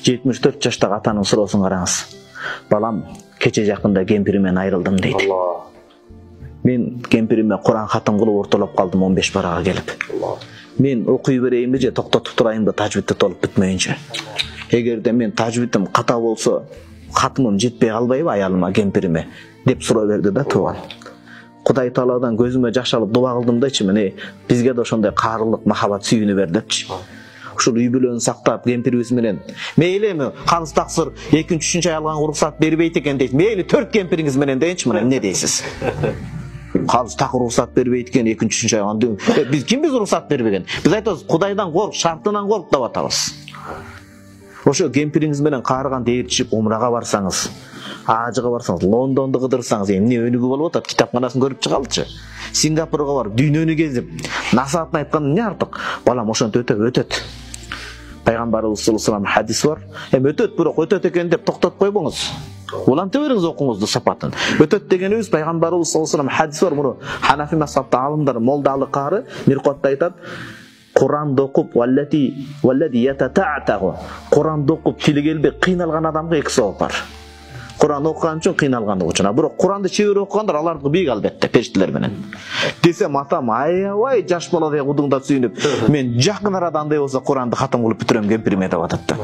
74 жаштагы атанын суроосун караңыз. Балам, кече жакында кемпиримен айрылдым дейт. Мен кемпириме Куран хатым кылып ортолоп калдым 15 барага келип. Мен окуй берейинби же токтотуп турайынбы тажвидти толуп бүтмөйүнчө. Эгерде мен тажвидим ката болсо, хатымым жетпей калбайбы аялыма, кемпириме деп суроо берди да тууган. Кудай Тааладан көзүмө жаш алып дуа кылдым дечи, мени бизге да ошондой каарылык, махабат сүйүүнү бер депчи. Ушул үй бүлөнү сактап, кемпирибиз менен мейли эми калыс таксыр 2-3 аялганга уруксат бербейт экен дейт. Мейли 4 кемпириңиз менен дейинчи, мына эмне дейсиз? Калыс так уруксат бербейт экен 2-3 аялган. Биз кимбиз уруксат бербеген? Биз айтабыз, Кудайдан корк, шартынан корк деп атабыз. Ошо кемпириңиз менен каарыган дээрчип умрага барсаңыз, Ажыга барсаңыз, Лондонду кыдырсаңыз, эмне өнүгүү болуп атат? Китапканасын көрүп чыгалчы. Сингапурга барып, дүйнөнү кезип, насаатын айткан эмне артык? Балам, ошонтип өтөт. Пайгамбарыбыз саллаллаху алейхи вассалам хадис бар. Өтөт, бирок өтөт экен деп токтоп койбоңуз. Уланта бериңиз окуңузду сапатын. Өтөт дегенибиз Пайгамбарыбыз саллаллаху алейхи вассалам хадис бар. Муну Ханафи мазхабта алымдар молдалы кары Миркотто айтат. Куранды окуп, валлади ятата'тагу. Куранды окуп тили келбей кыйналган адамга 2 сабап бар. Куран окуган үчүн, кыйналгандык үчүн. Бирок Куранды чебер окугандар аларды бийик албетте, периштелер менен. Десем атам аябай жаш баладай кудуңда сүйүнүп, мен жакын арада андай болсо Куранды хатым кылып бүтүрөм кемпириме деп атат да.